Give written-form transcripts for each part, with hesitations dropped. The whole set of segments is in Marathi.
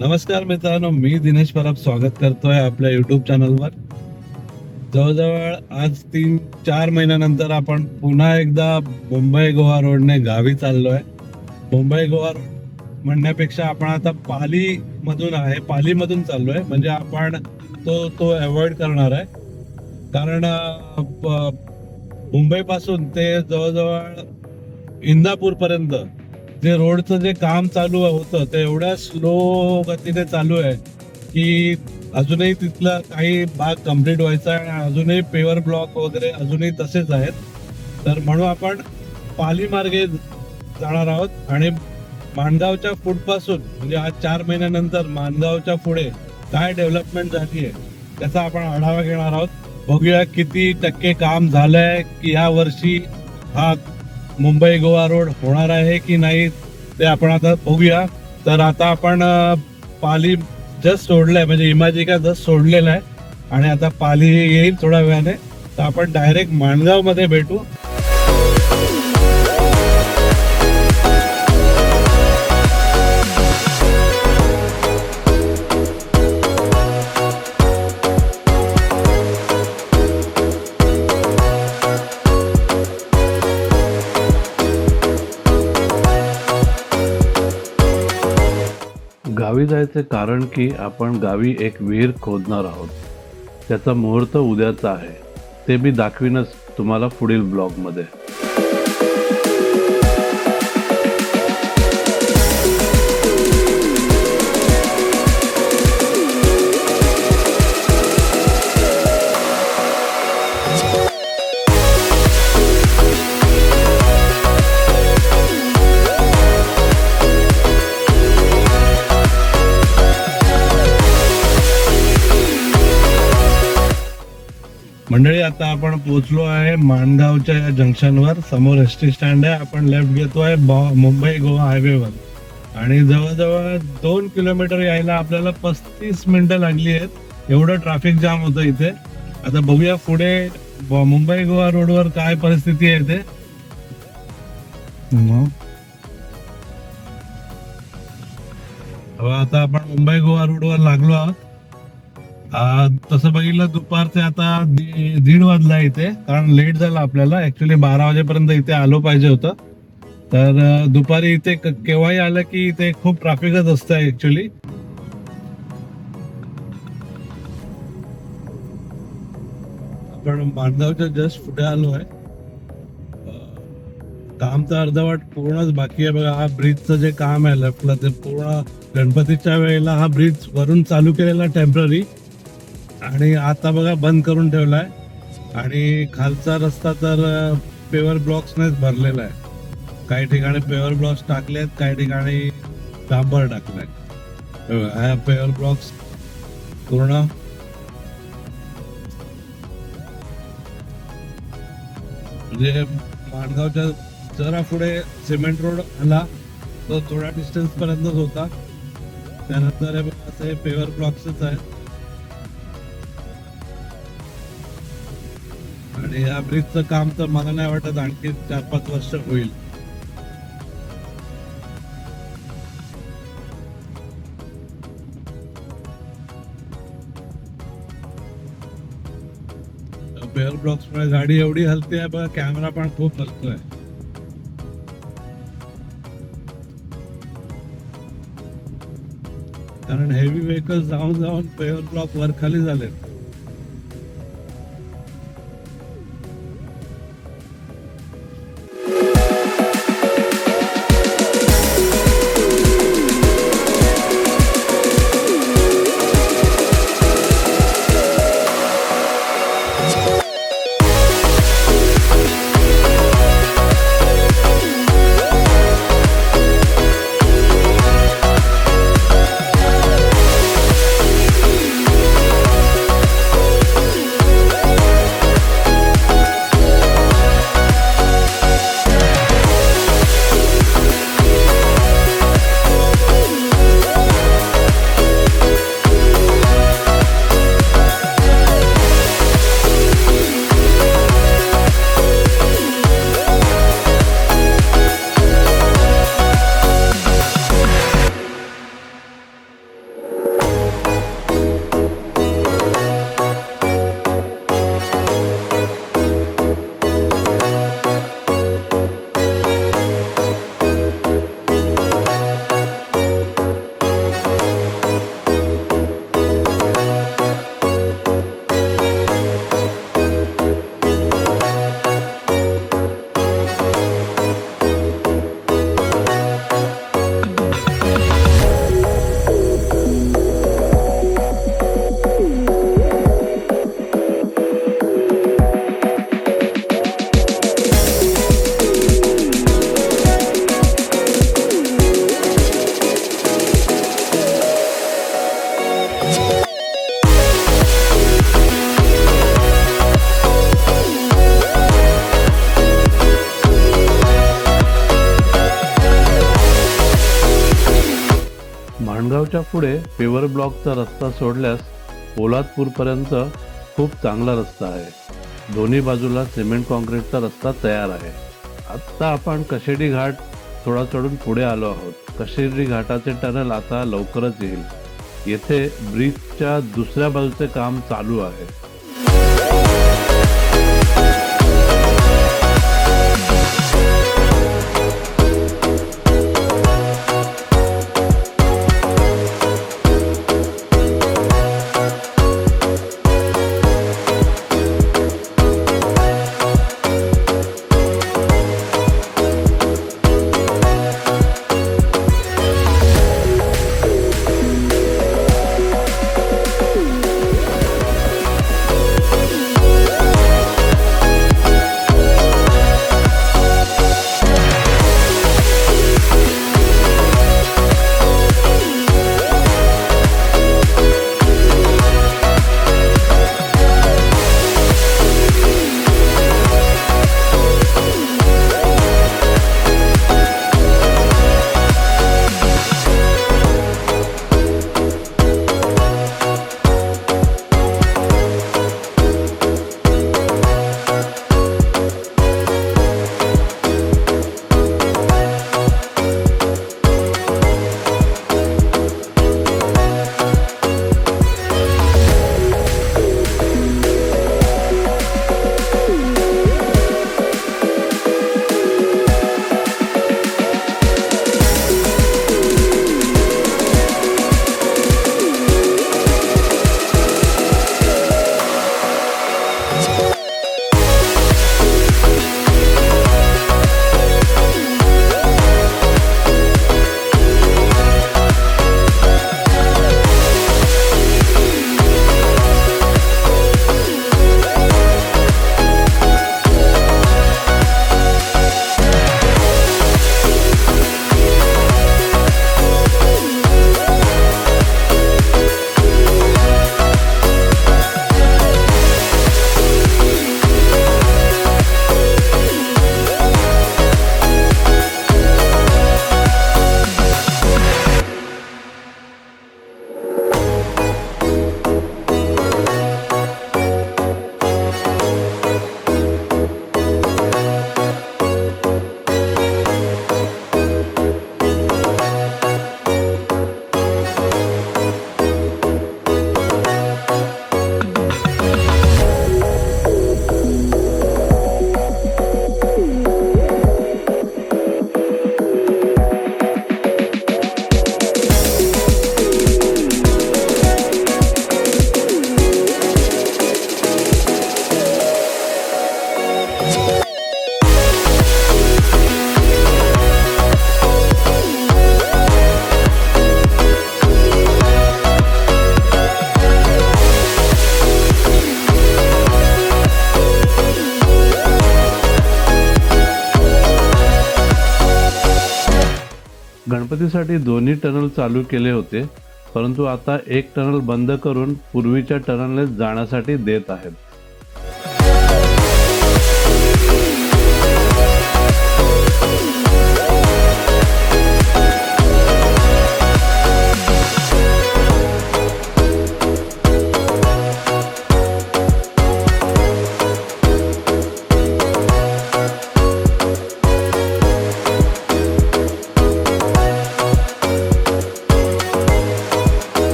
नमस्कार मित्रांनो, मी दिनेश परब स्वागत करतोय आपल्या युट्यूब चॅनलवर. जवळजवळ आज 3-4 महिन्यानंतर आपण पुन्हा एकदा मुंबई गोवा रोडने गावी चाललोय. मुंबई गोवा म्हणण्यापेक्षा आपण आता पालीमधून चाललोय. म्हणजे आपण तो अवॉइड करणार आहे, कारण मुंबई पासून ते जवळजवळ इंदापूर पर्यंत जे रोडचं जे काम चालू होतं ते एवढ्या स्लो गतीने चालू आहे की अजूनही तिथला काही भाग कम्प्लीट व्हायचा आहे आणि अजूनही पेवर ब्लॉक वगैरे अजूनही तसेच आहेत. तर म्हणून आपण पाली मार्गे जाणार आहोत आणि माणगावच्या पुढपासून, म्हणजे आज 4 महिन्यानंतर माणगावच्या पुढे काय डेव्हलपमेंट झाली आहे त्याचा आपण आढावा घेणार आहोत. बघूया किती टक्के काम झालंय, की या वर्षी हा मुंबई गोवा रोड होणार आहे की नाही ते आपण आता बघूया. तर आता आपण पाली जस्ट सोडलंय, म्हणजे इमाजिका जस्ट सोडलेला आहे आणि आता पाली येईल थोड्या वेळाने. तर आपण डायरेक्ट माणगाव मध्ये भेटू. गावी जायचे कारण की आपण गावी एक विहीर खोदणार आहोत. त्याचा मुहूर्त उद्याचा आहे. ते मी दाखवीनच तुम्हाला पुढील ब्लॉगमध्ये. मंडळी, आता आपण पोहोचलो आहे माणगावच्या या जंक्शनवर. समोर एसटी स्टँड आहे. आपण लेफ्ट घेतोय मुंबई गोवा हायवेवर आणि जवळजवळ 2 किलोमीटर यायला आपल्याला 35 मिनिटं लागली आहेत. एवढं ट्रॅफिक जाम होतं इथे. आता बघूया पुढे मुंबई गोवा रोडवर काय परिस्थिती आहे ते. आता आपण मुंबई गोवा रोडवर लागलो आहोत. तसं बघितलं दुपारचे आता 1:30 वाजला इथे, कारण लेट झाला आपल्याला. ऍक्च्युली 12 वाजेपर्यंत इथे आलो पाहिजे होतं. तर दुपारी इथे केव्हाही आलं की इथे खूप ट्रॅफिकच असतं ऍक्च्युली. आपण माणगावच्या जस्ट पुढे आलो आहे. काम तर अर्धवट पूर्णच बाकी आहे. बघा, हा ब्रिजचं जे काम आहे लेफ्टला ते पूर्ण गणपतीच्या वेळेला हा ब्रिज वरून चालू केलेला टेम्पररी, आणि आता बघा बंद करून ठेवलाय. आणि खालचा रस्ता तर पेवर ब्लॉक्सनेच भरलेला आहे. काही ठिकाणी पेवर ब्लॉक्स टाकलेत, काही ठिकाणी डांबर टाकलाय. हा पेवर ब्लॉक्स पूर्ण म्हणजे माणगावच्या जरा पुढे सिमेंट रोड आला तो थोडा डिस्टन्स पर्यंतच होता. त्यानंतर असे पेवर ब्लॉक्सच आहेत. आणि या ब्रिजचं काम तर मला नाही वाटत आणखी 4-5 वर्ष होईल. पेअर ब्लॉक्स मुळे गाडी एवढी हलते आहे बघा, कॅमेरा पण खूप हलतोय. कारण हेवी व्हेकल्स जाऊन जाऊन पेअर ब्लॉक वर खाली झाले. माणगावच्या पुढे पेवर ब्लॉकचा रस्ता सोडल्यास पोलादपूरपर्यंत खूप चांगला रस्ता आहे. दोन्ही बाजूला सिमेंट कॉन्क्रीटचा रस्ता तयार आहे. आत्ता आपण कशेडी घाट थोडा चढून पुढे आलो आहोत. कशेडी घाटाचे टनेल आता लवकरच येईल. येथे ब्रिजच्या दुसऱ्या बाजूचे काम चालू आहे. गणपतीसाठी दोन्ही टनल चालू केले होते, परंतु आता एक टनल बंद करून पूर्वीच्या टनलने जाण्यासाठी देत आहेत.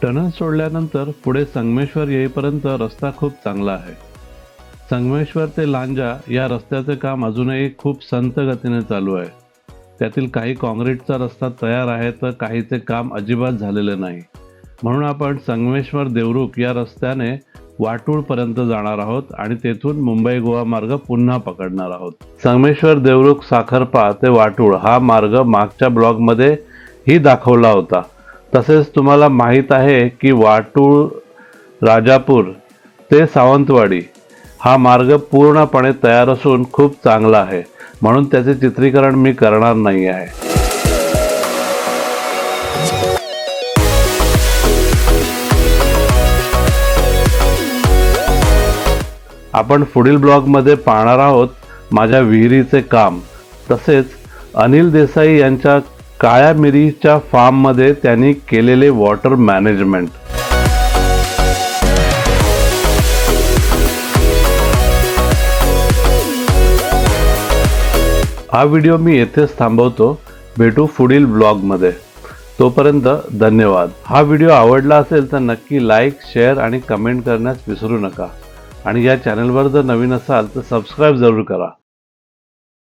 टनल सोडल्यानंतर पुढे संगमेश्वर येईपर्यंत रस्ता खूप चांगला आहे. संगमेश्वर ते लांजा या रस्त्याचे काम अजूनही खूप संथ गतीने चालू आहे. त्यातील काही काँक्रीटचा रस्ता तयार आहे तर काहीचे काम अजिबात झालेले नाही. म्हणून आपण संगमेश्वर देवरुख या रस्त्याने वाटूळपर्यंत जाणार आहोत आणि तेथून मुंबई गोवा मार्ग पुन्हा पकडणार आहोत. संगमेश्वर देवरुख साखरपा ते वाटूळ हा मार्ग मागच्या ब्लॉगमध्ये ही दाखवला होता. तसेच तुम्हाला माहीत आहे की वाटूळ राजापूर ते सावंतवाडी हा मार्ग पूर्णपणे तयार असून खूप चांगला आहे, म्हणून त्याचे चित्रीकरण मी करणार नाही आहे. आपण पुढील ब्लॉगमध्ये पाहणार आहोत माझ्या विहिरीचे काम, तसेच अनिल देसाई यांच्या काळ्या मिरीच्या फार्ममध्ये त्यांनी केलेले वॉटर मॅनेजमेंट. हा व्हिडिओ मी येथेच थांबवतो. भेटू पुढील ब्लॉगमध्ये. तोपर्यंत धन्यवाद. हा व्हिडिओ आवडला असेल तर नक्की लाईक, शेअर आणि कमेंट करण्यास विसरू नका. आणि या चॅनलवर जर नवीन असाल तर सबस्क्राईब जरूर करा.